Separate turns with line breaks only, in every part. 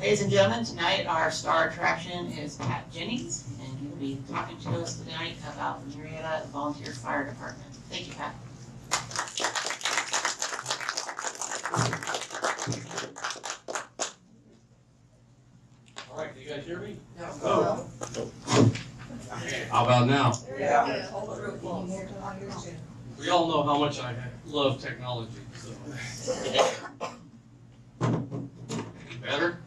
Ladies and gentlemen, tonight our star attraction is Pat Jennings, and he will be talking to us tonight about the Murrieta Volunteer Fire Department. Thank you, Pat.
All right, can you guys hear me?
No.
Oh. How about now?
Yeah.
We all know how much I love technology, so. Better?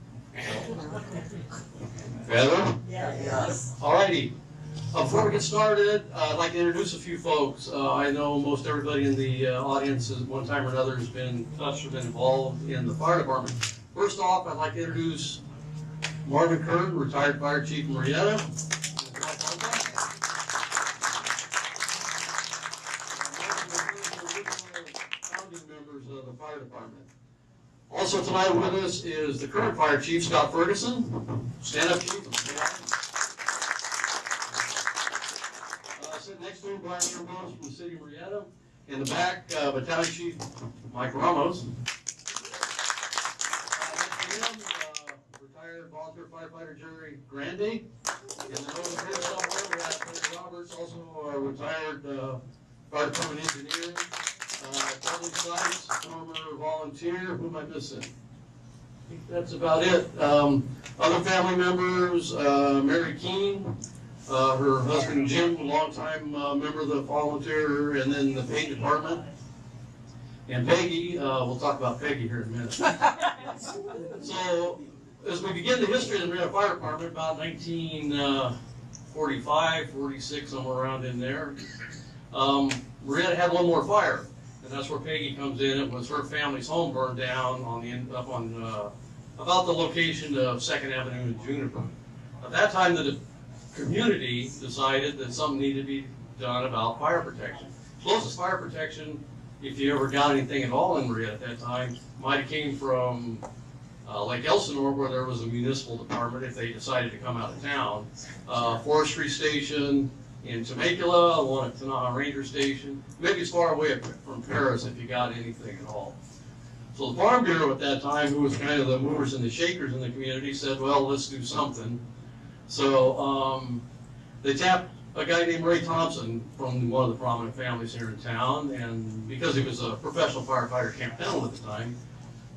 Better?
Yes.
All righty. Before we get started, I'd like to introduce a few folks. I know most everybody in the audience at one time or another has been touched or been involved in the fire department. First off, I'd like to introduce Marvin Kern, retired fire chief in Murrieta. Founding members of the fire department. Also tonight with us is the current fire chief, Scott Ferguson. Stand up, chief. Sitting next to him, Brian Ramos from the city of Murrieta. In the back, battalion chief Mike Ramos. Retired volunteer firefighter Jerry Grandy. In the northern here somewhere, we have Larry Roberts, also a retired fire department engineer. Dudley Sykes, former volunteer. Who am I missing? I think that's about it. Other family members, Mary Keene, her husband Jim, a longtime member of the volunteer, and then the paint department. And Peggy, we'll talk about Peggy here in a minute. So, as we begin the history of the Murrieta Fire Department, about 1945, 46, somewhere around in there, Murrieta had one more fire, and that's where Peggy comes in. It was her family's home burned down on about the location of 2nd Avenue and Juniper. At that time, the community decided that something needed to be done about fire protection. Closest fire protection, if you ever got anything at all in Murrieta at that time, might have came from Lake Elsinore, where there was a municipal department if they decided to come out of town. Forestry station in Temecula, one at Tanaha Ranger Station, maybe as far away from Paris if you got anything at all. So the Farm Bureau at that time, who was kind of the movers and the shakers in the community, said, well, let's do something. So they tapped a guy named Ray Thompson from one of the prominent families here in town, and because he was a professional firefighter Camp Pendle at the time,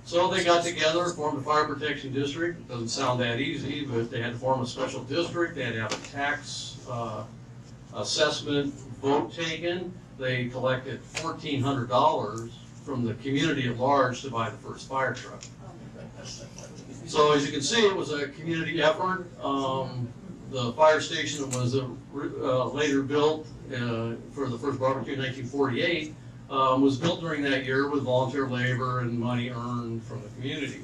so they got together, formed a fire protection district. It doesn't sound that easy, but they had to form a special district. They had to have a tax assessment vote taken. They collected $1,400 from the community at large to buy the first fire truck. So as you can see, it was a community effort. The fire station was later built for the first barbecue in 1948. Was built during that year with volunteer labor and money earned from the community.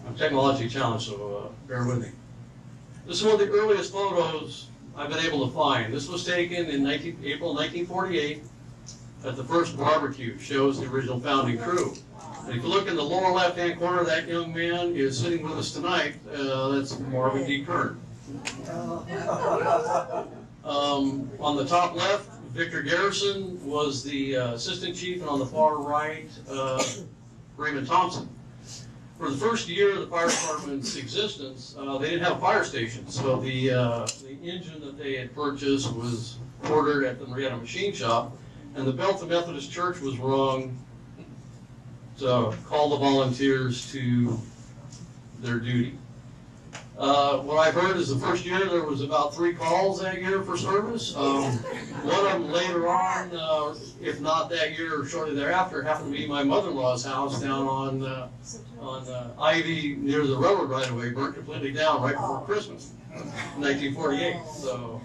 I'm technologically challenged, so bear with me. This is one of the earliest photos I've been able to find. This was taken in April 1948 at the first barbecue. Shows the original founding crew. And if you look in the lower left-hand corner, that young man is sitting with us tonight. That's Marvin D. Kern. On the top left, Victor Garrison was the assistant chief, and on the far right, Raymond Thompson. For the first year of the fire department's existence, they didn't have a fire station, so the engine that they had purchased was ordered at the Murrieta machine shop, and the bell to Methodist Church was rung to call the volunteers to their duty. What I've heard is the first year there was about 3 calls that year for service. One of them later on, if not that year or shortly thereafter, happened to be my mother-in-law's house down on Ivy near the railroad right-of-way, burnt completely down right before Christmas, 1948. So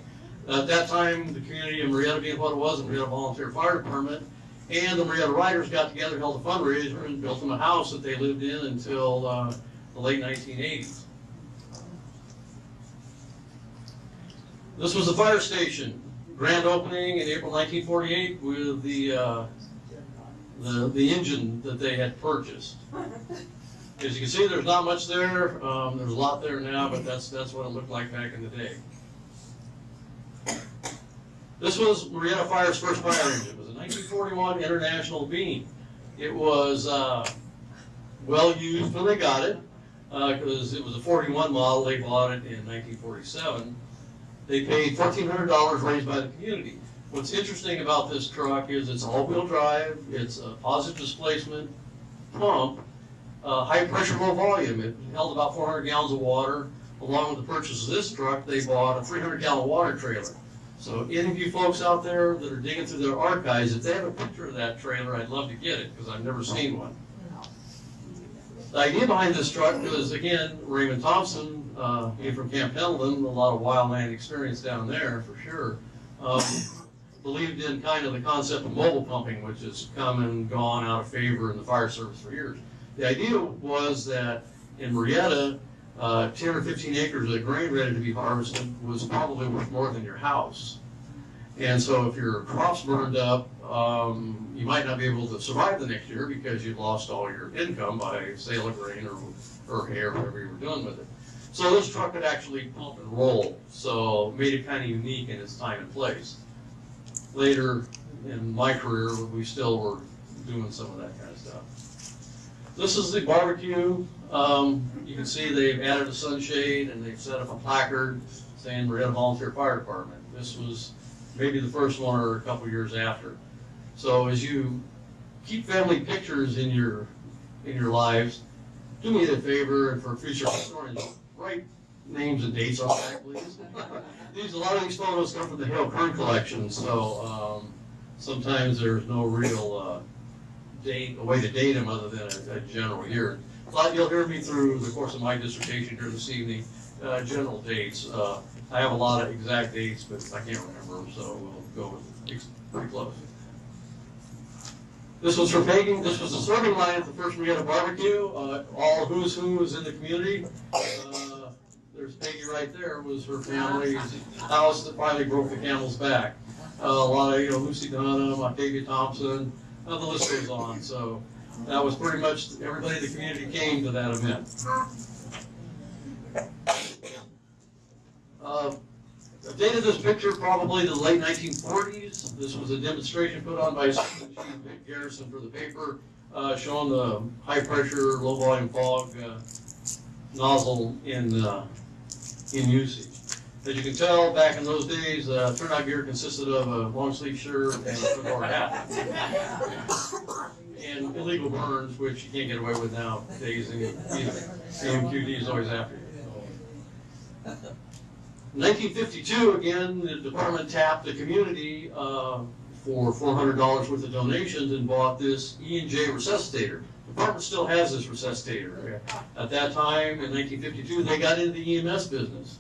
at that time, the community of Murrieta, being what it was, the Murrieta Volunteer Fire Department, and the Murrieta Riders got together, held a fundraiser, and built them a house that they lived in until the late 1980s. This was the fire station. Grand opening in April 1948 with the engine that they had purchased. As you can see, there's not much there. There's a lot there now, but that's what it looked like back in the day. This was Murrieta Fire's first fire engine. It was a 1941 International Beam. It was well used when they got it, because it was a 41 model. They bought it in 1947. They paid $1,400 raised by the community. What's interesting about this truck is it's all-wheel drive, it's a positive displacement pump, high pressure, low volume. It held about 400 gallons of water. Along with the purchase of this truck, they bought a 300-gallon water trailer. So any of you folks out there that are digging through their archives, if they have a picture of that trailer, I'd love to get it, because I've never seen one. The idea behind this truck was, again, Raymond Thompson, came from Camp Pendleton, a lot of wildland experience down there, for sure. Believed in kind of the concept of mobile pumping, which has come and gone out of favor in the fire service for years. The idea was that in Murrieta, 10 or 15 acres of grain ready to be harvested was probably worth more than your house. And so if your crops burned up, you might not be able to survive the next year because you've lost all your income by sale of grain or hay or whatever you were doing with it. So this truck could actually pump and roll, so made it kind of unique in its time and place. Later in my career, we still were doing some of that kind of stuff. This is the barbecue. You can see they've added a sunshade and they've set up a placard saying Murrieta Volunteer Fire Department. This was maybe the first one or a couple years after. So as you keep family pictures in your lives, do me a favor, and for future historians, write names and dates on that, please. A lot of these photos come from the Hale Kern collection, so sometimes there's no real a way to date them other than a general year. But you'll hear me through the course of my dissertation here this evening, general dates. I have a lot of exact dates, but I can't remember them, so we'll go with pretty close. This was for Peggy. This was the serving line at the first Murrieta barbecue. All who's who is in the community. There's Peggy right there. Was her family's house that finally broke the camel's back. A lot of, Lucy Dunham, Octavia Thompson, the list goes on. So that was pretty much everybody in the community came to that event. I dated this picture probably the late 1940s. This was a demonstration put on by Assistant Chief Vic Garrison for the paper, showing the high pressure, low volume fog nozzle in usage. As you can tell, back in those days, turnout gear consisted of a long sleeve shirt and a football hat. And illegal burns, which you can't get away with nowadays either. AMQD is always after you. In 1952, again, the department tapped the community for $400 worth of donations and bought this E&J resuscitator. The department still has this resuscitator. At that time, in 1952, they got into the EMS business.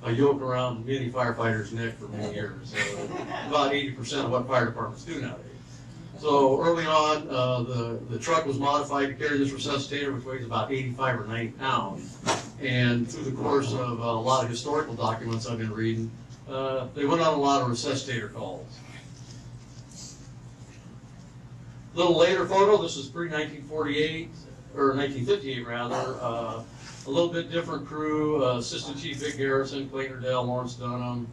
A yoke around many firefighters' neck for many years. About 80% of what fire departments do nowadays. So early on, the truck was modified to carry this resuscitator, which weighs about 85 or 90 pounds. And through the course of a lot of historical documents I've been reading, they went on a lot of resuscitator calls. A little later photo, this is pre-1948, or 1958 rather, a little bit different crew, Assistant Chief Vic Garrison, Clayton Erdell, Lawrence Dunham,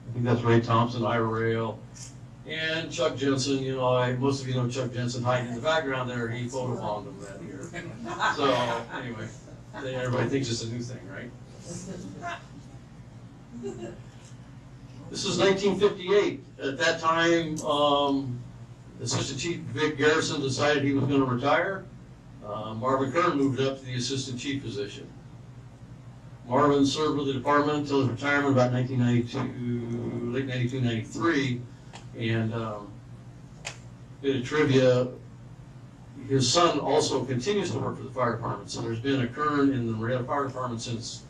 I think that's Ray Thompson, Ira Rail, and Chuck Jensen. Most of you know Chuck Jensen hiding in the background there. He photobombed them that year. So anyway, everybody thinks it's a new thing, right? This is 1958. At that time, Assistant Chief Vic Garrison decided he was going to retire. Marvin Kern moved up to the Assistant Chief position. Marvin served with the department until his retirement about 1992, late 92, 93. And bit of trivia, his son also continues to work for the fire department. So there's been a Kern in the Murrieta Fire Department since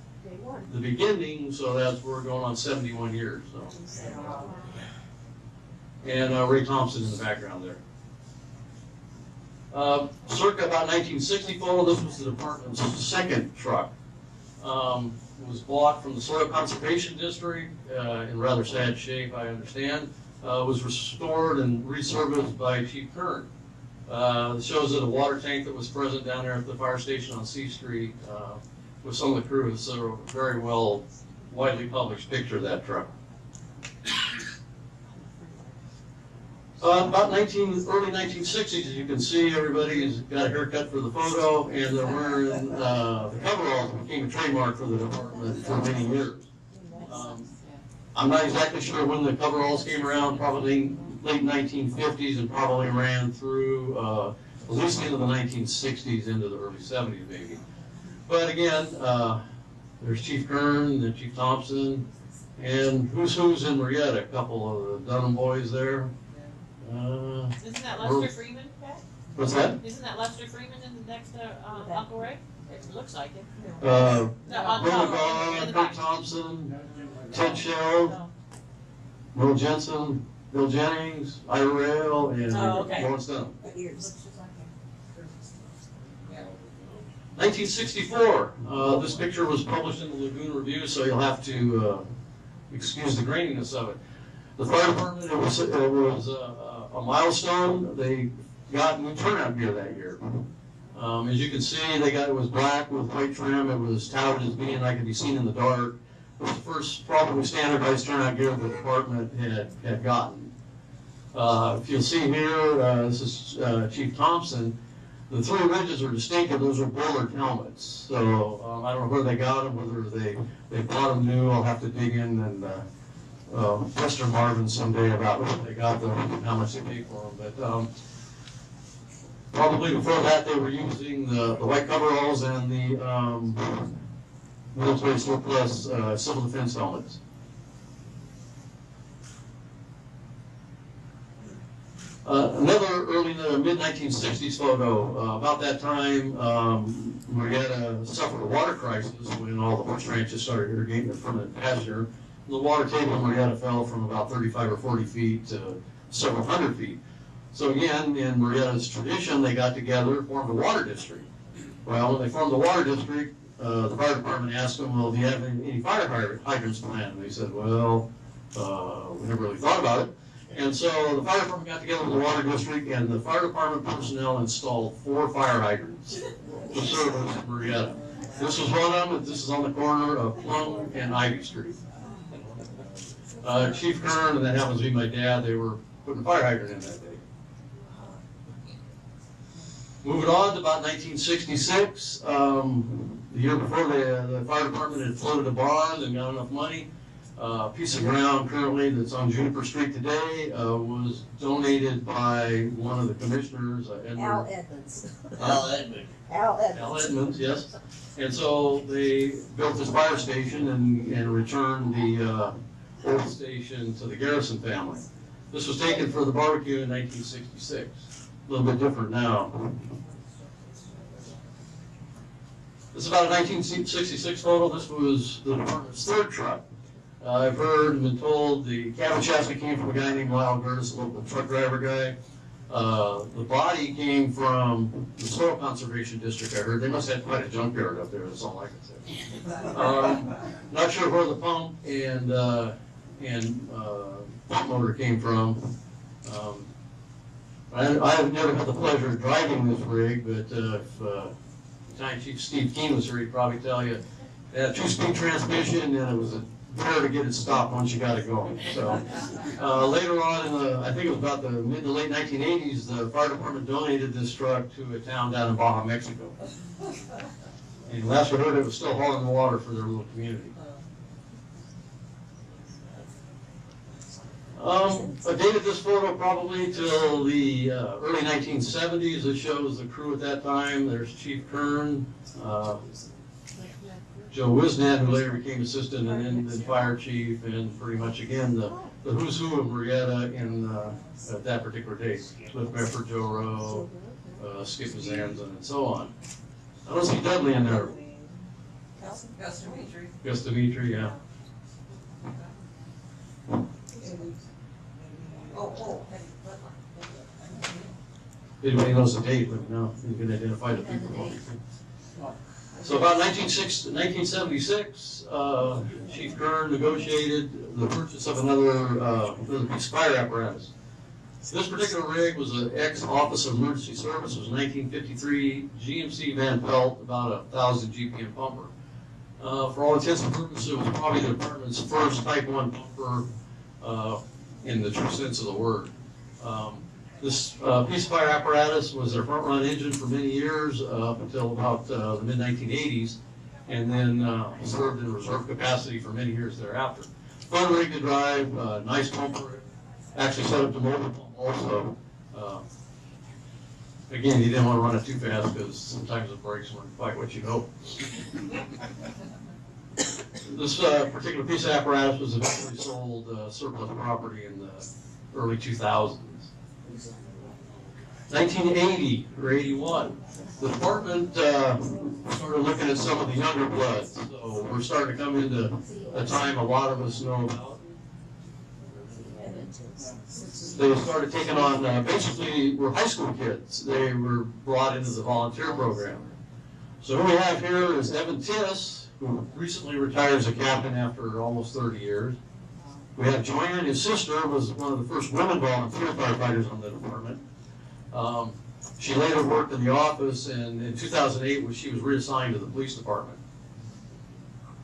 the beginning, so we're going on 71 years. So. And Ray Thompson in the background there. Circa about 1960 photo, this was the department's second truck. Was bought from the Soil Conservation District in rather sad shape, I understand. Was restored and resurfaced by Chief Kern. It shows that a water tank that was present down there at the fire station on C Street with some of the crew. So a very well, widely published picture of that truck. About early 1960s, as you can see, everybody's got a haircut for the photo, and they're wearing the coveralls that became a trademark for the department for many years. I'm not exactly sure when the coveralls came around, probably late 1950s, and probably ran through at least into the 1960s, into the early 70s maybe. But again, there's Chief Kern and Chief Thompson, and who's in Murrieta, a couple of the Dunham boys there.
Isn't that Lester Freeman, Pat?
What's that?
Isn't that Lester Freeman in the next Uncle Ray? It looks like it.
Bill
No,
McGaw, Kurt Thompson, Ted Shell, Will Jensen, Bill Jennings, Ira Rail, and Lawrence Dunham. 1964. This picture was published in the Lagoon Review, so you'll have to excuse the graininess of it. The fire department, it was a milestone. They got new turnout gear that year. As you can see, it was black with white trim. It was touted as being like it could be seen in the dark. It was the first probably standardized turnout gear the department had gotten. If you'll see here, this is Chief Thompson. The three ridges are distinctive. Those are Bullard helmets. So I don't know where they got them, whether they bought them new. I'll have to dig in and Mr. Marvin someday about where they got them and how much they paid for them. But probably before that, they were using the white coveralls and the military surplus civil defense helmets. Another early mid-1960s photo. About that time, Murrieta suffered a water crisis when all the horse ranches started irrigating their permanent pasture. The water table in Murrieta fell from about 35 or 40 feet to several hundred feet. So again, in Murrieta's tradition, they got together, formed a water district. Well, when they formed the water district, the fire department asked them, well, do you have any fire hydrants planned? And they said, well, we never really thought about it. And so the fire department got together with the water district, and the fire department personnel installed 4 fire hydrants to service Murrieta. This was one of them, and this is on the corner of Plum and Ivy Street. Chief Kern, and that happens to be my dad, they were putting a fire hydrant in that day. Moving on to about 1966, the year before the fire department had floated a bond and got enough money. A piece of ground currently that's on Juniper Street today was donated by one of the commissioners,
Al Edmonds.
Al Edmonds, yes. And so they built this fire station and returned the old station to the Garrison family. This was taken for the barbecue in 1966. A little bit different now. This is about a 1966 photo. This was the department's 3rd truck. I've heard and been told the cabin chassis came from a guy named Lyle Gertis, a local truck driver guy. The body came from the Soil Conservation District, I heard. They must have quite a junkyard up there, that's all I can say. Not sure where the pump and pump motor came from. I have never had the pleasure of driving this rig, but if Battalion Chief Steve Keene was here, he'd probably tell you it had a 2-speed transmission, and it was a bear to get it stopped once you got it going. So later on, I think it was about the mid to late 1980s, the fire department donated this truck to a town down in Baja, Mexico. And last we heard, it was still hauling the water for their little community. I dated this photo probably till the early 1970s. It shows the crew at that time. There's Chief Kern, Joe Wisnat, who later became assistant and then fire chief, and pretty much again the who's who of Murrieta in at that particular date. Cliff Befford, Joe Rowe, Skip Zanzan, and so on. I don't see Dudley in there.
Gus Dimitri.
Gus Dimitri, yeah. If anybody knows the date, let me know. You can identify the people. So about 1976, Chief Kern negotiated the purchase of another piece of fire apparatus. This particular rig was an ex-Office of Emergency Service. It was a 1953 GMC Van Pelt, about a 1,000 GPM pumper. For all intents and purposes, it was probably the department's first Type 1 pumper in the true sense of the word. This piece of fire apparatus was their front run engine for many years, up until about the mid-1980s, and then served in reserve capacity for many years thereafter. Fun rig to drive, nice comfort, actually set up to motor pump also. Again, you didn't want to run it too fast because sometimes the brakes weren't quite what you hope. This particular piece of apparatus was eventually sold surplus property in the early 2000s. 1980 or 81, the department started looking at some of the younger blood. So we're starting to come into a time a lot of us know about. They started taking on, basically, were high school kids. They were brought into the volunteer program. So who we have here is Evan Tiss, who recently retired as a captain after almost 30 years. We have Joanne, his sister, was one of the first women volunteer firefighters on the department. She later worked in the office, and in 2008, she was reassigned to the police department.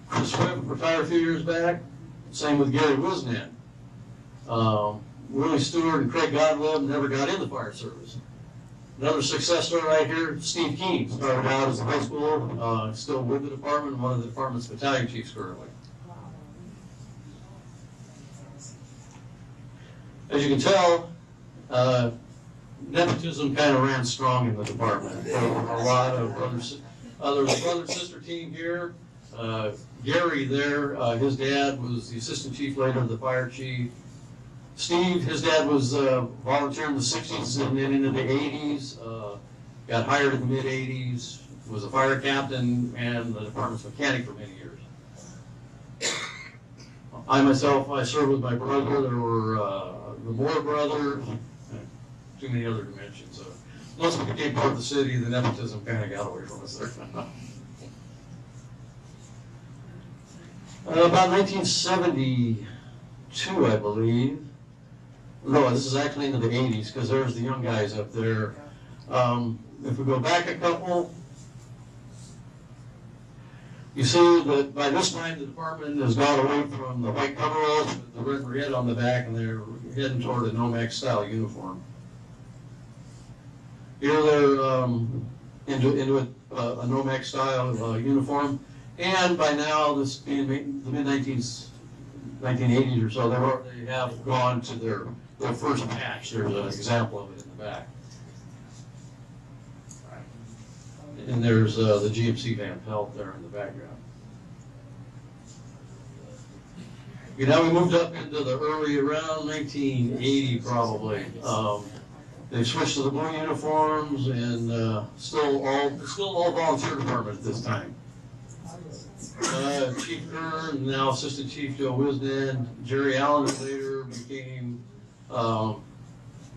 Chris Swift retired a few years back. Same with Gary Wisnan. Willie Stewart and Craig Godleb never got in the fire service. Another success story right here, Steve Keene started out as a high school, still with the department, one of the department's battalion chiefs currently. As you can tell, nepotism kind of ran strong in the department. There were a lot of brother-sister team here. Gary there, his dad was the assistant chief later, the fire chief. Steve, his dad was volunteer in the 60s and then into the 80s. Got hired in the mid-80s, was a fire captain and the department's mechanic for many years. I myself, I served with my brother. There were the Moore brothers, too many other dimensions. Once we became part of the city, the nepotism kind of got away from us there. About 1972, I believe. No, this is actually into the 80s, because there's the young guys up there. If we go back a couple, you see that by this time the department has gone away from the white coveralls with the red Murrieta on the back, and they're heading toward a Nomex style uniform. Here they're into a Nomex style uniform, and by now, this being the mid-1980s or so, they have gone to their first patch. There's an example of it in the back. And there's the GMC Van Pelt there in the background. Okay, now we moved up into the around 1980 probably. They switched to the blue uniforms and still all volunteer department at this time. Chief Kern, now Assistant Chief Joe Wisnan, Jerry Allen later became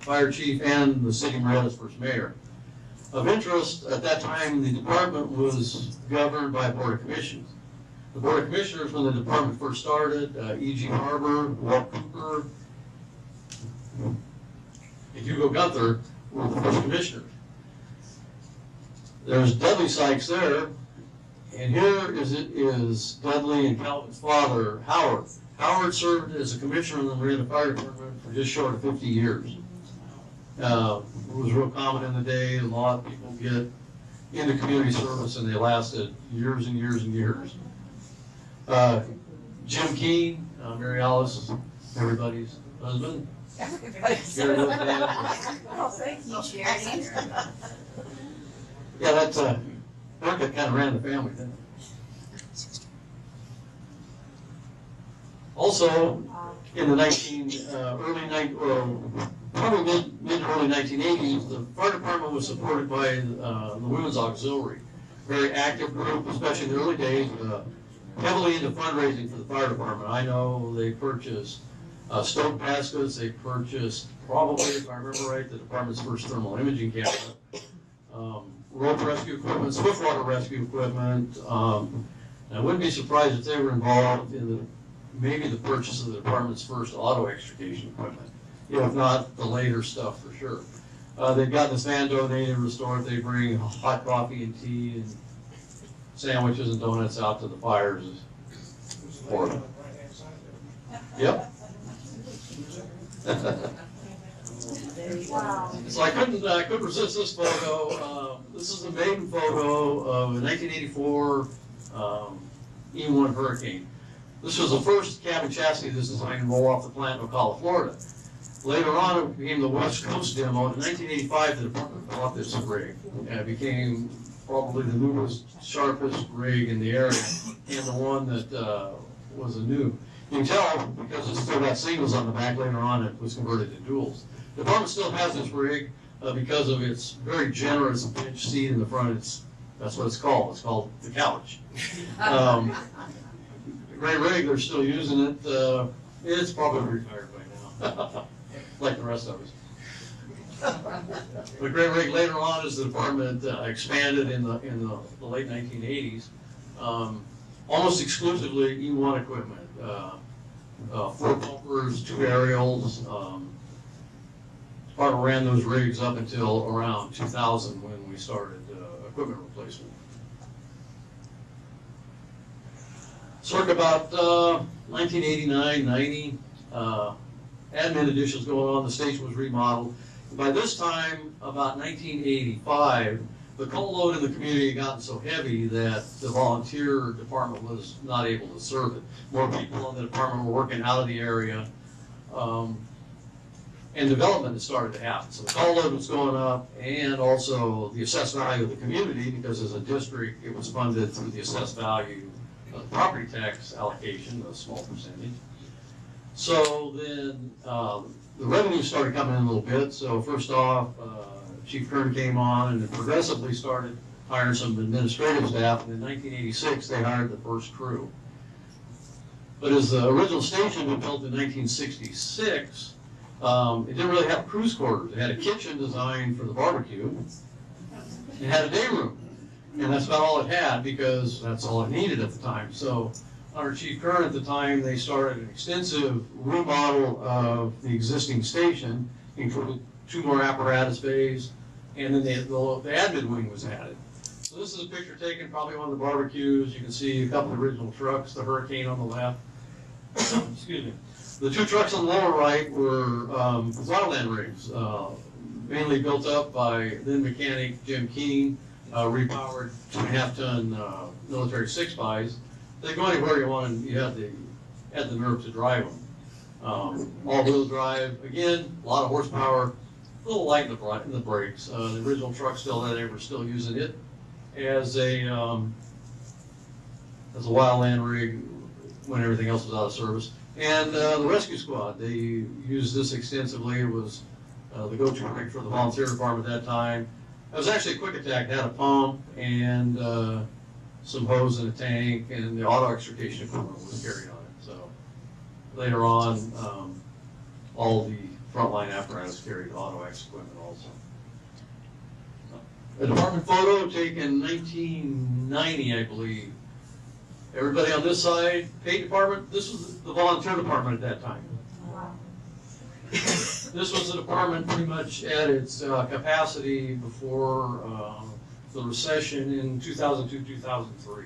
Fire Chief and the city Murrieta's first mayor. Of interest, at that time, the department was governed by a Board of Commissioners. The Board of Commissioners, when the department first started, E.G. Harbour, Walt Cooper, and Hugo Gunther were the first commissioners. There's Dudley Sykes there, and here is Dudley and Calvin's father, Howard. Howard served as a commissioner in the Murrieta Fire Department for just short of 50 years. It was real common in the day. A lot of people get into community service, and they lasted years and years and years. Jim Keene, Mary Alice, everybody's husband.
Everybody's. Oh, thank you, Jerry.
Yeah, that's work that kind of ran the family, didn't it? Also, in the probably mid to early 1980s, the fire department was supported by the Women's Auxiliary. Very active group, especially in the early days, heavily into fundraising for the fire department. I know they purchased stove baskets, they purchased, probably, if I remember right, the department's first thermal imaging camera, rope rescue equipment, swiftwater rescue equipment. I wouldn't be surprised if they were involved in maybe the purchase of the department's first auto extrication equipment, if not the later stuff for sure. They've got this van donated, restored. They bring hot coffee and tea and sandwiches and donuts out to the fires for them. Yep.
Wow.
So I couldn't resist this photo. This is the maiden photo of a 1984 E1 Hurricane. This was the first cabin chassis this designed to roll off the plant in Ocala, Florida. Later on, it became the West Coast demo. In 1985, the department bought this rig, and it became probably the newest, sharpest rig in the area, and the one that was a new. You can tell, because it's still got singles on the back, later on it was converted to duals. The department still has this rig because of its very generous bench seat in the front. That's what it's called. It's called the couch. Great rig, they're still using it. It's probably retired by now, like the rest of us. The great rig later on, as the department expanded in the late 1980s, almost exclusively E1 equipment. 4 pumpers, 2 aerials. Department ran those rigs up until around 2000 when we started equipment replacement. Circa about 1989, 90, admin additions going on, the station was remodeled. By this time, about 1985, the coal load in the community had gotten so heavy that the volunteer department was not able to serve it. More people in the department were working out of the area, and development had started to happen. So the coal load was going up, and also the assessed value of the community, because as a district, it was funded through the assessed value of the property tax allocation, a small percentage. So then the revenue started coming in a little bit. So first off, Chief Kern came on and progressively started hiring some administrative staff. And in 1986, they hired the first crew. But as the original station was built in 1966, it didn't really have cruise quarters. It had a kitchen designed for the barbecue. It had a day room. And that's about all it had, because that's all it needed at the time. So under Chief Kern at the time, they started an extensive remodel of the existing station, including 2 more apparatus bays, and then the admin wing was added. So this is a picture taken probably one of the barbecues. You can see a couple of original trucks, the Hurricane on the left. Excuse me. The 2 trucks on the lower right were wildland rigs, mainly built up by then mechanic Jim Keene, repowered 2.5-ton military 6x. They go anywhere you want, and you had the nerve to drive them. All-wheel drive, again, a lot of horsepower, a little light in the brakes. The original truck still there, they were still using it as a wildland rig when everything else was out of service. And the rescue squad, they used this extensively. It was the go-to rig for the volunteer department at that time. It was actually a quick attack. It had a pump and some hose and a tank, and the auto extrication equipment was carried on it. So later on, all the frontline apparatus carried auto ex equipment also. A department photo taken in 1990, I believe. Everybody on this side, paid department. This was the volunteer department at that time.
Wow.
This was the department pretty much at its capacity before the recession in 2002, 2003.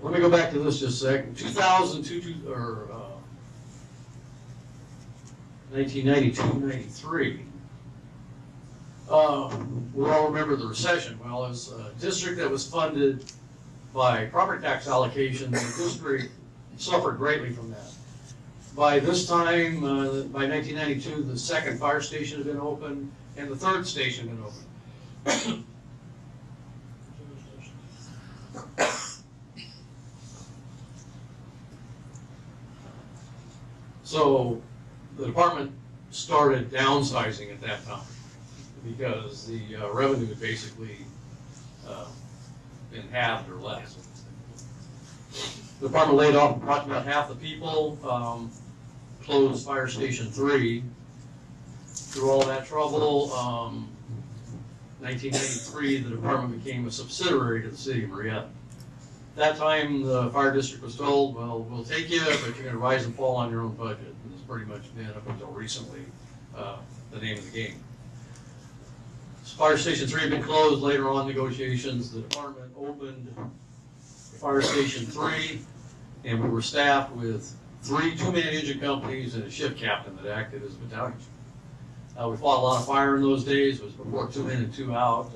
Let me go back to this just a second. 1992, 93. We all remember the recession. Well, as a district that was funded by property tax allocation, the district suffered greatly from that. By this time, by 1992, the 2nd fire station had been opened, and the 3rd station had been opened. So the department started downsizing at that time, because the revenue had basically been halved or less. The department laid off approximately half the people, closed Fire Station 3. Through all that trouble, 1983, the department became a subsidiary to the city of Murrieta. At that time, the fire district was told, well, we'll take you, but you're going to rise and fall on your own budget. And it's pretty much been, up until recently, the name of the game. Fire Station 3 had been closed. Later on negotiations, the department opened Fire Station 3, and we were staffed with 3 two-man engine companies and a shift captain that acted as a battalion chief. We fought a lot of fire in those days. It was before 2 in and 2 out.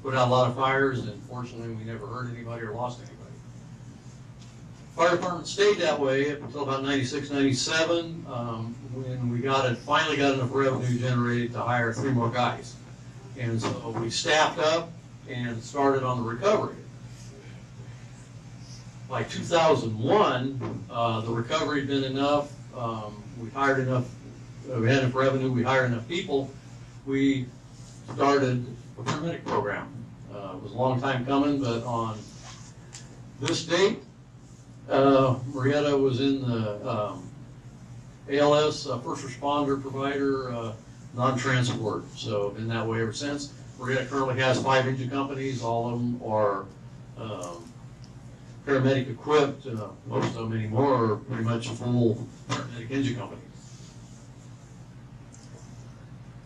Put out a lot of fires, and fortunately we never hurt anybody or lost anybody. Fire department stayed that way up until about 96, 97, when we finally got enough revenue generated to hire 3 more guys. And so we staffed up and started on the recovery. By 2001, the recovery had been enough. We hired enough. We had enough revenue. We hired enough people. We started a paramedic program. It was a long time coming, but on this date, Murrieta was in the ALS, first responder provider, non-transport. So been that way ever since. Murrieta currently has 5 engine companies. All of them are paramedic equipped. Most of them anymore are pretty much full paramedic engine companies.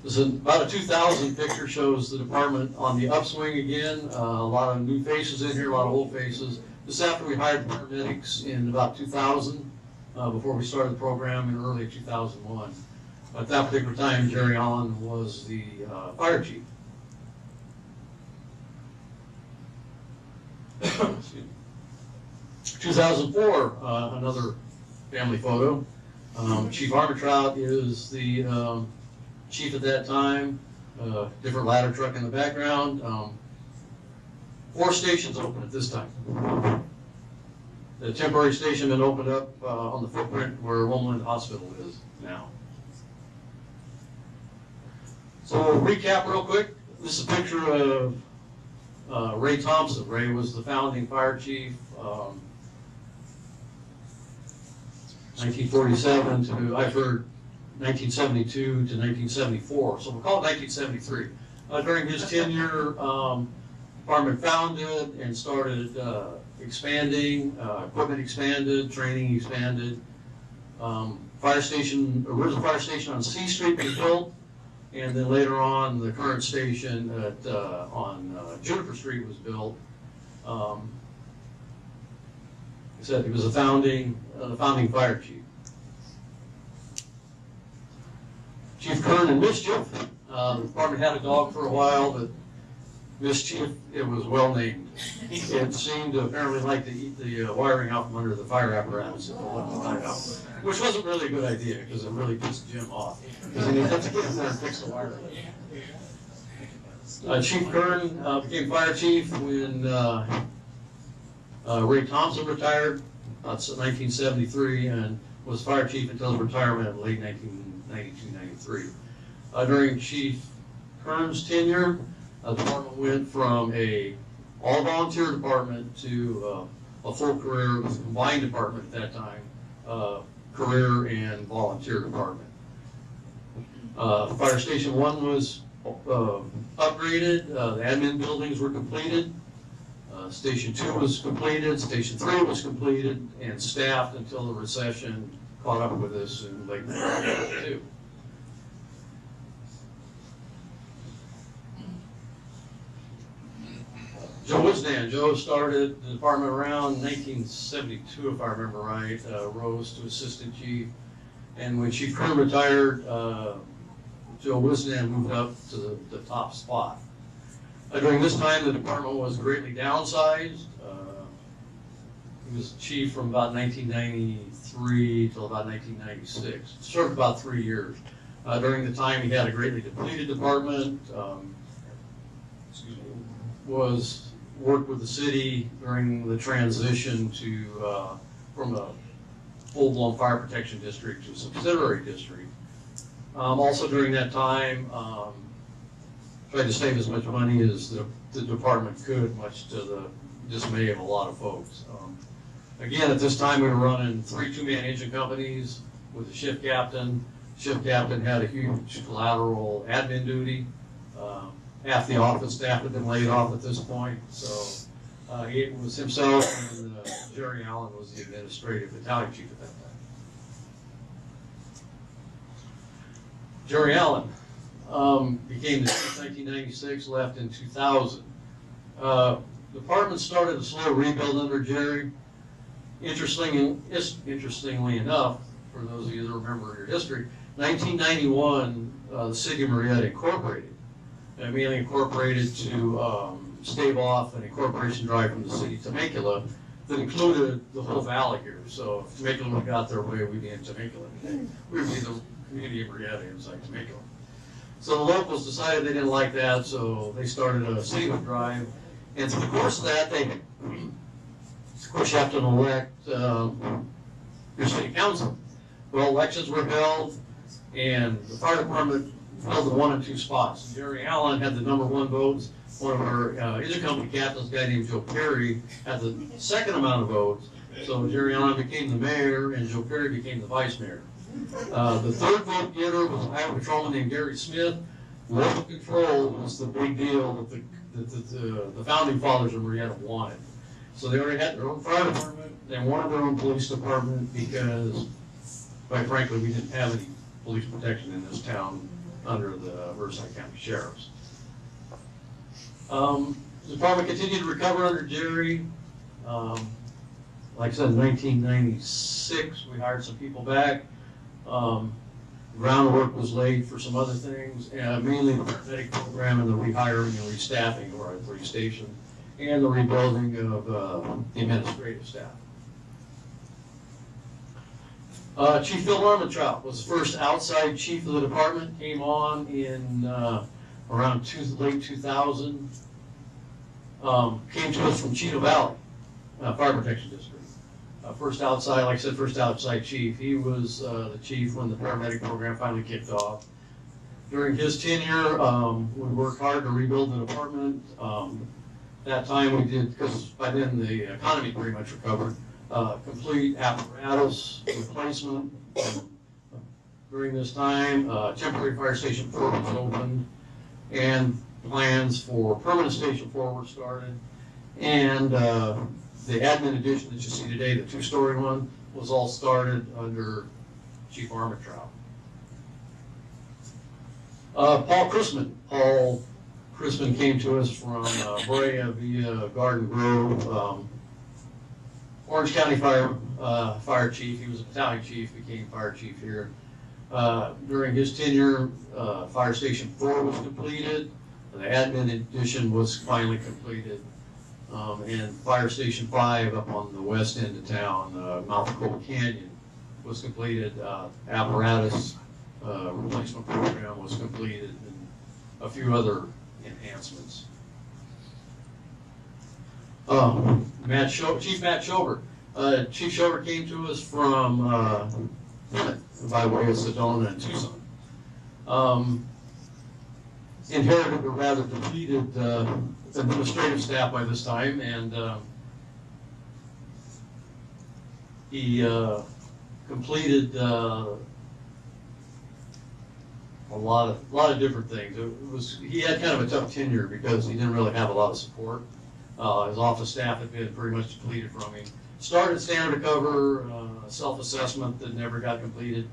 This is about a 2000 picture, shows the department on the upswing again. A lot of new faces in here, a lot of old faces. This after we hired paramedics in about 2000, before we started the program in early 2001. At that particular time, Jerry Allen was the fire chief. 2004, another family photo. Chief Armitrout is the chief at that time. Different ladder truck in the background. 4 stations open at this time. The temporary station had opened up on the footprint where Romeland Hospital is now. So we'll recap real quick. This is a picture of Ray Thompson. Ray was the founding fire chief, 1947 to, I've heard, 1972 to 1974. So we'll call it 1973. During his tenure, department founded and started expanding, equipment expanded, training expanded. Fire station, original fire station on C Street was built, and then later on the current station on Juniper Street was built. Like I said, he was the founding fire chief. Chief Kern and Mischief. The department had a dog for a while, but Mischief, it was well named. It seemed to apparently like to eat the wiring out from under the fire apparatus if it wasn't tied up, which wasn't really a good idea because it really pissed Jim off. Because then he'd have to get in there and fix the wiring. Chief Kern became fire chief when Ray Thompson retired. That's 1973, and was fire chief until his retirement in late 1992-93. During Chief Kern's tenure, the department went from a all-volunteer department to a full career, it was a combined department at that time, career and volunteer department. Fire Station 1 was upgraded, the admin buildings were completed. Station 2 was completed, Station 3 was completed, and staffed until the recession caught up with us in late 1992. Joe Wisnan. Joe started the department around 1972, if I remember right, rose to assistant chief. And when Chief Kern retired, Joe Wisnan moved up to the top spot. During this time, the department was greatly downsized. He was chief from about 1993 till about 1996. Served about 3 years. During the time, he had a greatly depleted department. Worked with the city during the transition to from a full-blown fire protection district to a subsidiary district. Also during that time, tried to save as much money as the department could, much to the dismay of a lot of folks. Again, at this time we were running 3 two-man engine companies with a shift captain. Shift captain had a huge collateral admin duty. Half the office staff had been laid off at this point, so it was himself and Jerry Allen was the administrative battalion chief at that time. Jerry Allen became the chief in 1996, left in 2000. The department started a slow rebuild under Jerry. Interestingly enough, for those of you that remember your history, 1991, the city of Murrieta incorporated, immediately incorporated to stave off an incorporation drive from the city of Temecula that included the whole valley here. So if Temecula would have got their way, we'd be in Temecula today. We would be the community of Murrieta inside Temecula. So the locals decided they didn't like that, so they started a citywide drive. And through the course of that, of course, you have to elect your city council. Well, elections were held, and the fire department held the 1 and 2 spots. Jerry Allen had the #1 votes. One of our engine company captains, a guy named Joe Perry, had the second amount of votes. So Jerry Allen became the mayor, and Joe Perry became the vice mayor. The third vote getter was a highway patrolman named Gary Smith. Local control was the big deal that the founding fathers of Murrieta wanted. So they already had their own fire department. They wanted their own police department because, quite frankly, we didn't have any police protection in this town under the Riverside County Sheriffs. The department continued to recover under Jerry. Like I said, in 1996, we hired some people back. Groundwork was laid for some other things, mainly the paramedic program and the rehiring and restaffing of our 3 stations, and the rebuilding of the administrative staff. Chief Phil Armentrout was the first outside chief of the department, came on in around late 2000. Came to us from Chino Valley Fire Protection District. First outside, like I said, first outside chief. He was the chief when the paramedic program finally kicked off. During his tenure, we worked hard to rebuild the department. That time we did, because by then the economy pretty much recovered, complete apparatus replacement. During this time, temporary fire station 4 was opened, and plans for permanent station 4 were started. And the admin addition that you see today, the 2-story one, was all started under Chief Armentrout. Paul Chrisman came to us from Brea via Garden Grove. Orange County Fire Chief. He was a battalion chief, became fire chief here. During his tenure, Fire Station 4 was completed. The admin addition was finally completed. And Fire Station 5 up on the west end of town, Mount Cold Canyon, was completed. Apparatus replacement program was completed, and a few other enhancements. Chief Matt Schober. Chief Schober came to us from Plymouth, by way of Sedona and Tucson. Inherited a rather depleted administrative staff by this time, and he completed a lot of different things. He had kind of a tough tenure because he didn't really have a lot of support. His office staff had been pretty much depleted from him. Started standard cover, self-assessment that never got completed.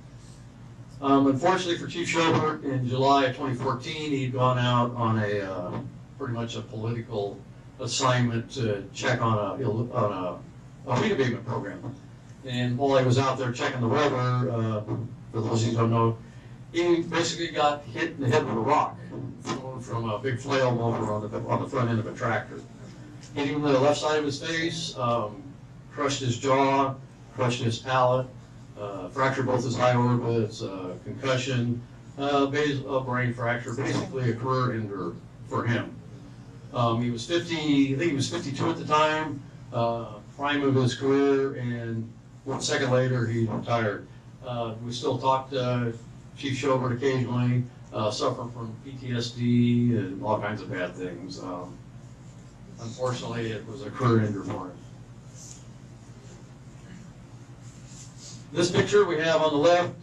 Unfortunately for Chief Schober, in July of 2014, he'd gone out on a pretty much a political assignment to check on a weed abatement program. And while he was out there checking the weather, for those who don't know, he basically got hit in the head with a rock thrown from a big flail motor on the front end of a tractor. Hit him in the left side of his face, crushed his jaw, crushed his palate, fractured both his high orbits, concussion, a brain fracture, basically a career ender for him. He was 50, I think he was 52 at the time, prime of his career, and 1 second later he retired. We still talk to Chief Schober occasionally, suffering from PTSD and all kinds of bad things. Unfortunately, it was a career ender for him. This picture we have on the left,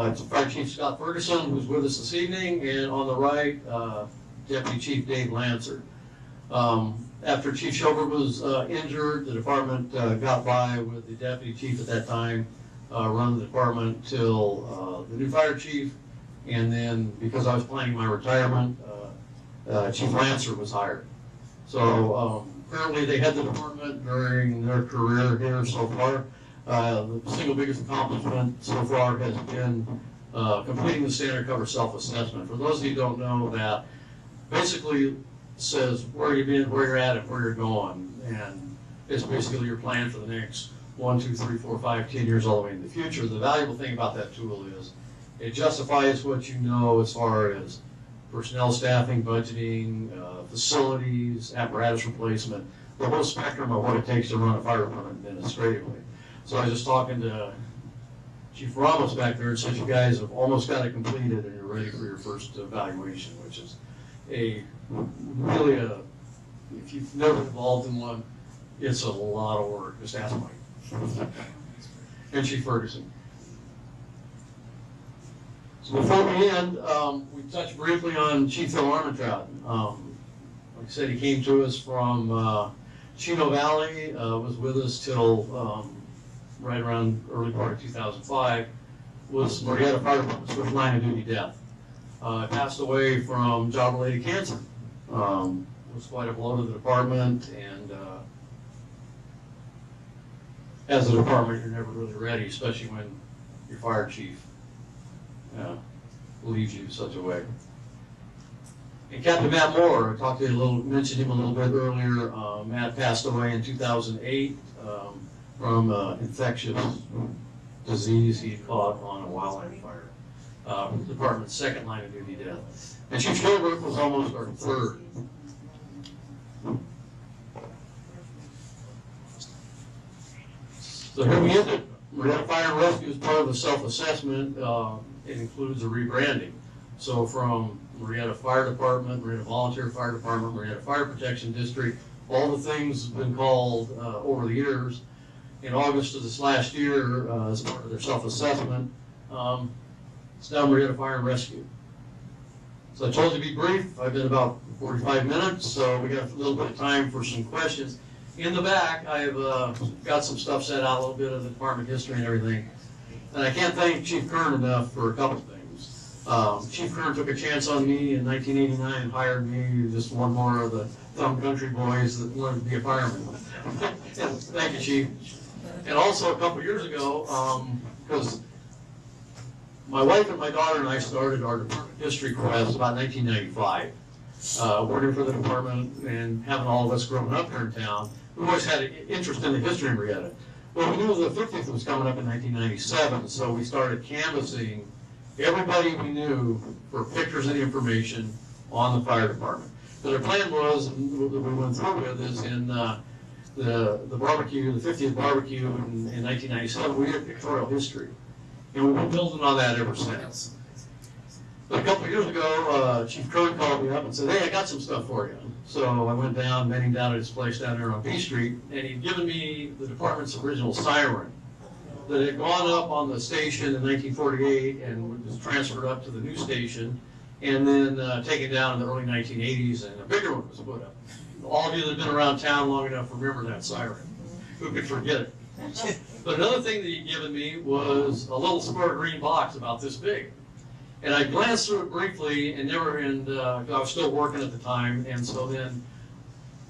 it's Fire Chief Scott Ferguson, who's with us this evening, and on the right, Deputy Chief Dave Lancer. After Chief Schober was injured, the department got by with the Deputy Chief at that time, run the department till the new Fire Chief, and then because I was planning my retirement, Chief Lancer was hired. So Currently, they head the department during their career here so far. The single biggest accomplishment so far has been completing the standard cover self-assessment. For those of you who don't know, that basically says where you've been, where you're at, and where you're going. And it's basically your plan for the next 1, 2, 3, 4, 5, 10 years all the way in the future. The valuable thing about that tool is it justifies what you know as far as personnel staffing, budgeting, facilities, apparatus replacement, the whole spectrum of what it takes to run a fire department administratively. So I was just talking to Chief Ramos back there and said you guys have almost got it completed and you're ready for your first evaluation, which is really if you've never been involved in one, it's a lot of work. Just ask Mike. And Chief Ferguson. So before we end, we touched briefly on Chief Phil Armentrout. Like I said, he came to us from Chino Valley, was with us till right around early part of 2005, was Murrieta Fire Department's first line of duty death. Passed away from job-related cancer. Was quite a blow to the department, and as a department, you're never really ready, especially when your fire chief leaves you such a way. And Captain Matt Moore, I talked to you mentioned him a little bit earlier. Matt passed away in 2008 from infectious disease he caught on a wildland fire. Department's second line of duty death. And Chief Gilbert was almost our third. So here we ended. Murrieta Fire and Rescue is part of the self-assessment. It includes a rebranding. So from Murrieta Fire Department, Murrieta Volunteer Fire Department, Murrieta Fire Protection District, all the things have been called over the years. In August of this last year, as part of their self-assessment, it's now Murrieta Fire and Rescue. So I told you to be brief. I've been about 45 minutes, so we got a little bit of time for some questions. In the back, I've got some stuff set out, a little bit of the department history and everything. And I can't thank Chief Kern enough for a couple of things. Chief Kern took a chance on me in 1989 and hired me, just one more of the thumb country boys that wanted to be a fireman. Thank you, Chief. And also a couple of years ago, because my wife and my daughter and I started our department history class about 1995. Working for the department and having all of us growing up here in town, we always had an interest in the history of Murrieta. Well, we knew the 50th was coming up in 1997, so we started canvassing everybody we knew for pictures and information on the fire department. But our plan was, and what we went through with, is in the barbecue, the 50th barbecue in 1997, we had pictorial history. And we've been building on that ever since. But a couple of years ago, Chief Kern called me up and said, hey, I got some stuff for you. So I went down, met him down at his place down there on B Street, and he'd given me the department's original siren that had gone up on the station in 1948 and was transferred up to the new station, and then taken down in the early 1980s, and a bigger one was put up. All of you that have been around town long enough remember that siren. Who could forget it? But another thing that he'd given me was a little square green box about this big. And I glanced through it briefly and I was still working at the time, and so then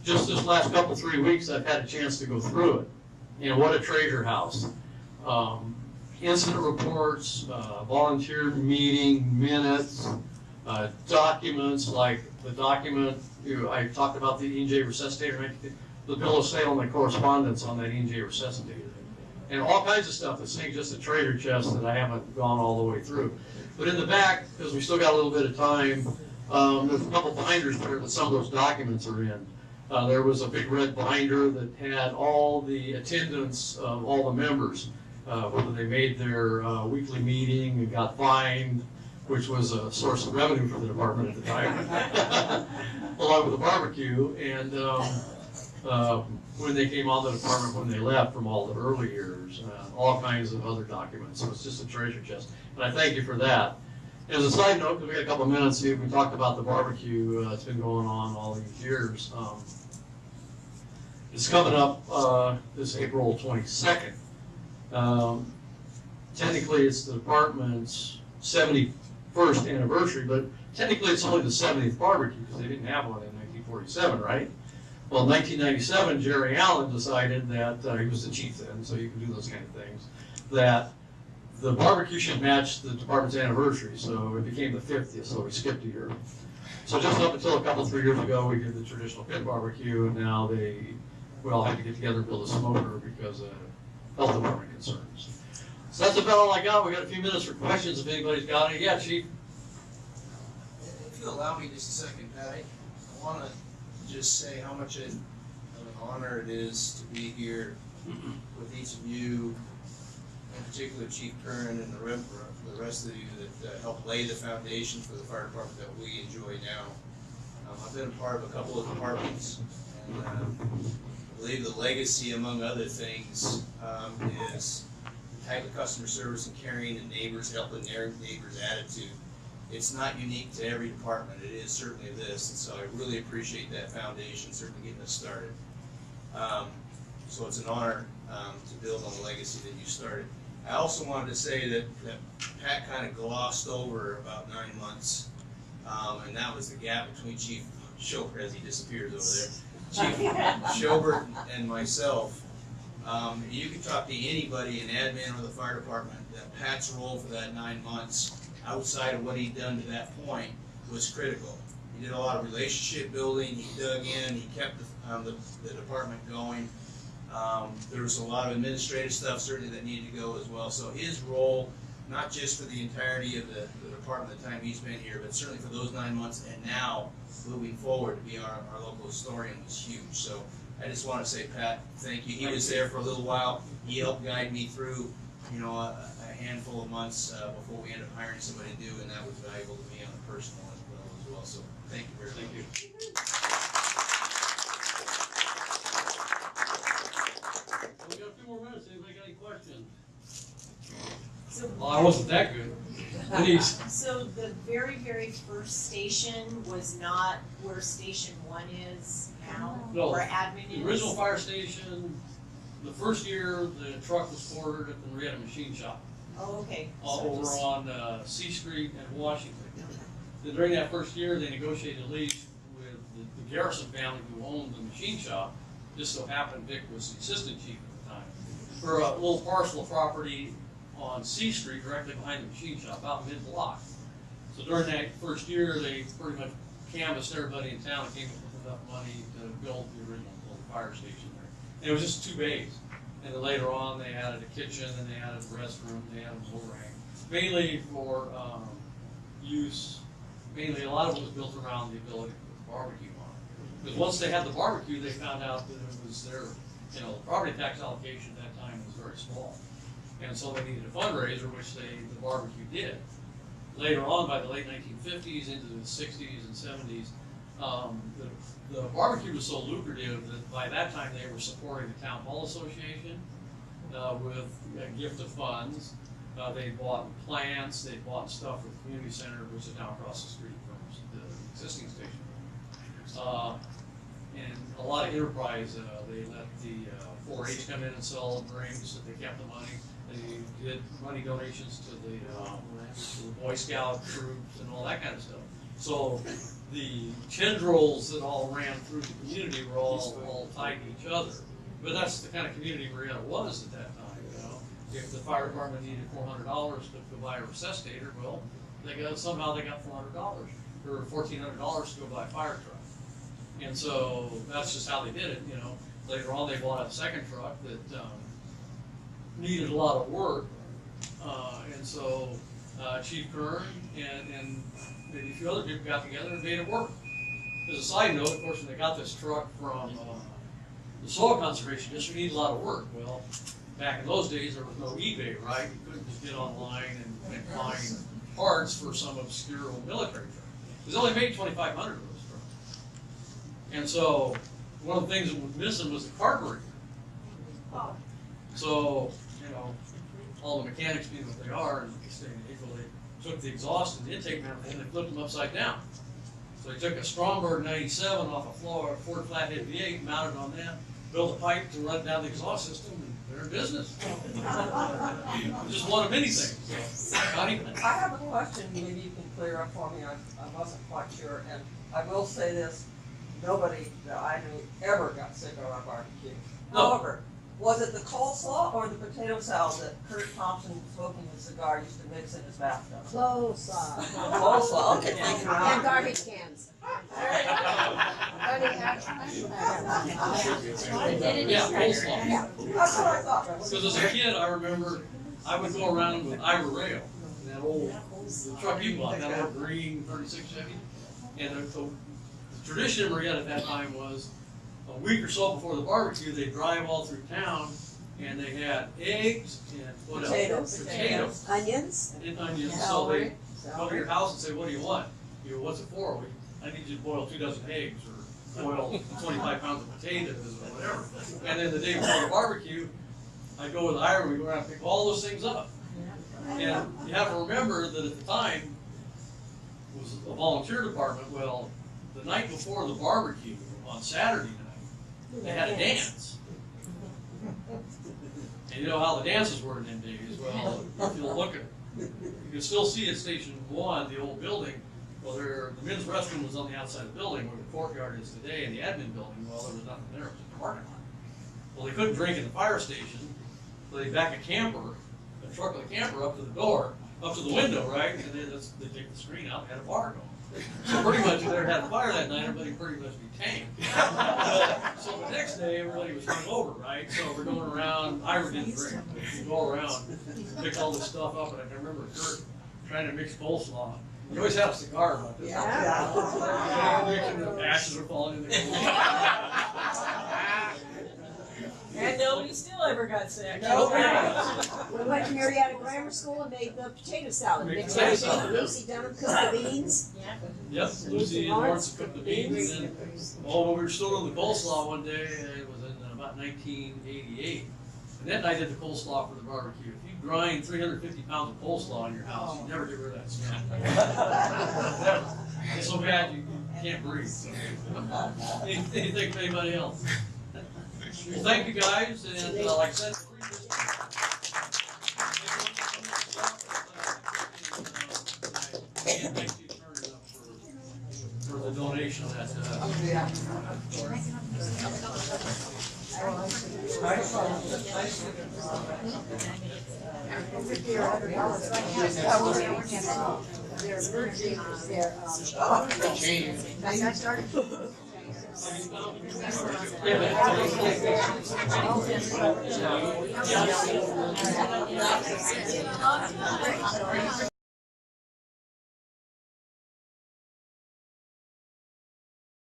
just this last couple, 3 weeks, I've had a chance to go through it. And what a treasure house. Incident reports, volunteer meeting minutes, documents like the document, I talked about the E&J resuscitator, the bill of sale and the correspondence on that E&J resuscitator. And all kinds of stuff that's saying just a treasure chest that I haven't gone all the way through. But in the back, because we still got a little bit of time, there's a couple binders there that some of those documents are in. There was a big red binder that had all the attendance of all the members, whether they made their weekly meeting and got fined, which was a source of revenue for the department at the time, along with the barbecue, and when they came on the department, when they left from all the early years, all kinds of other documents. So it's just a treasure chest. And I thank you for that. And as a side note, because we got a couple of minutes here, we talked about the barbecue. It's been going on all these years. It's coming up this April 22nd. Technically, it's the department's 71st anniversary, but technically it's only the 70th barbecue because they didn't have one in 1947, right? Well, in 1997, Jerry Allen decided that, he was the chief then, so you can do those kind of things, that the barbecue should match the department's anniversary, so it became the 50th, so we skipped a year. So just up until a couple, 3 years ago, we did the traditional pit barbecue, and now we all had to get together and build a smoker because of health department concerns. So that's about all I got. We got a few minutes for questions if anybody's got any. Yeah, Chief?
If you allow me just a second, Pat, I want to just say how much of an honor it is to be here with each of you, in particular Chief Kern and the rest of you that helped lay the foundation for the fire department that we enjoy now. I've been a part of a couple of departments, and I believe the legacy, among other things, is the type of customer service and caring and neighbors, helping their neighbors attitude. It's not unique to every department. It is certainly this, and so I really appreciate that foundation, certainly getting us started. So it's an honor to build on the legacy that you started. I also wanted to say that Pat kind of glossed over about 9 months, and that was the gap between Chief Schobert, as he disappears over there, Chief Schobert and myself. You can talk to anybody in admin or the fire department that Pat's role for that 9 months, outside of what he'd done to that point, was critical. He did a lot of relationship building, he dug in, he kept the department going. There was a lot of administrative stuff certainly that needed to go as well. So his role, not just for the entirety of the department the time he's been here, but certainly for those 9 months and now moving forward to be our local historian, was huge. So I just want to say, Pat, thank you. He was there for a little while. He helped guide me through, a handful of months before we ended up hiring somebody new, and that was valuable to me on a personal level as well. So thank you very much.
Thank you. We got a few more minutes. Anybody got any questions? Well, I wasn't that good. Please.
So the very, very first station was not where Station 1 is now,
No,
where admin is?
The original fire station, the first year, the truck was quartered at the Murrieta machine shop,
Oh, okay.
over on C Street and Washington. Then during that first year, they negotiated a lease with the Garrison family who owned the machine shop. Just so happened Vic was the assistant chief at the time, for a little parcel of property on C Street directly behind the machine shop, about mid-block. So during that first year, they pretty much canvassed everybody in town and came up with enough money to build the original little fire station there. And it was just 2 bays. And then later on, they added a kitchen, and they added a restroom, they added an overhang. Mainly for use, mainly a lot of it was built around the ability to put the barbecue on. Because once they had the barbecue, they found out that it was their, the property tax allocation at that time was very small. And so they needed a fundraiser, which the barbecue did. Later on, by the late 1950s into the 60s and 70s, the barbecue was so lucrative that by that time they were supporting the Town Hall Association with a gift of funds. They bought plants, they bought stuff for the community center, which is now across the street from the existing station. And a lot of enterprise, they let the 4-H come in and sell drinks, that they kept the money. They did money donations to the Boy Scout troops and all that kind of stuff. So the tendrils that all ran through the community were all tied to each other. But that's the kind of community Murrieta was at that time. If the fire department needed $400 to go buy a resuscitator, well, somehow they got $400 or $1,400 to go buy a fire truck. And so that's just how they did it. Later on they bought a second truck that needed a lot of work, and so Chief Kern and maybe a few other people got together and made it work. As a side note, of course, when they got this truck from the Soil Conservation District, it needed a lot of work. Well, back in those days, there was no eBay, right? You couldn't just get online and find parts for some obscure old military truck. Because they only made 2,500 of those trucks. And so one of the things that was missing was the carburetor. So, all the mechanics being what they are, and they took the exhaust and the intake manifold and they flipped them upside down. So they took a Stromberg 97 off a Ford Flathead V8, mounted on that, built a pipe to run down the exhaust system, and they're in business. Just one of many things.
I have a question, maybe you can clear up for me. I wasn't quite sure, and I will say this. nobody that I knew ever got sick on our barbecue.
No.
However, was it the coleslaw or the potato salad that Kurt Thompson, smoking a cigar, used to mix in his bathtub?
Coleslaw.
Coleslaw, okay, thank you.
And garbage cans.
Yeah, coleslaw.
Yeah.
That's what I thought.
Because as a kid, I remember I would go around with Ira Rail, that old the truck you bought, that old green 36 Chevy. And the tradition in Murrieta at that time was a week or so before the barbecue, they'd drive all through town and they had eggs and what else? Potatoes.
Onions.
And onions. So
Celery.
they go to your house and say, what do you want? You go, what's it for? "Well, I need you to boil 2 dozen eggs or boil 25 pounds of potatoes or whatever. And then the day before the barbecue, I go with Ira, we go around and pick all those things up. And you have to remember that at the time, it was a volunteer department. Well, the night before the barbecue, on Saturday night, they had a dance. And you know how the dances were in them days. Well, if you look at, you can still see at Station 1, the old building. Well, the men's restroom was on the outside of the building where the courtyard is today, and the admin building, well, there was nothing there, it was a parking lot. Well, they couldn't drink in the fire station, so they back a camper, a truck with a camper up to the door, up to the window, right? And then they take the screen out and had a bar going. So pretty much if they had a fire that night, everybody pretty much be tamed. So the next day, everybody was hungover, right? So we're going around, Ira didn't drink, we go around, pick all this stuff up, and I can remember Kurt trying to mix coleslaw. He always had a cigar about this.
Yeah.
The ashes are falling in the
And nobody still ever got sick.
We went to Murrieta Grammar School and made the potato salad.
Made
Mixed
potato
everything.
salad.
Lucy Dunham cooked the beans.
Yep, Lucy and Lawrence cooked the beans, and then, when we were still doing the coleslaw one day, it was in about 1988. And then I did the coleslaw for the barbecue. If you grind 350 pounds of coleslaw in your house, you never get rid of that smell. Never. It's so bad you can't breathe. Anything for anybody else? Well, thank you guys, and like I said, and thank you, Turner, for the donation of that.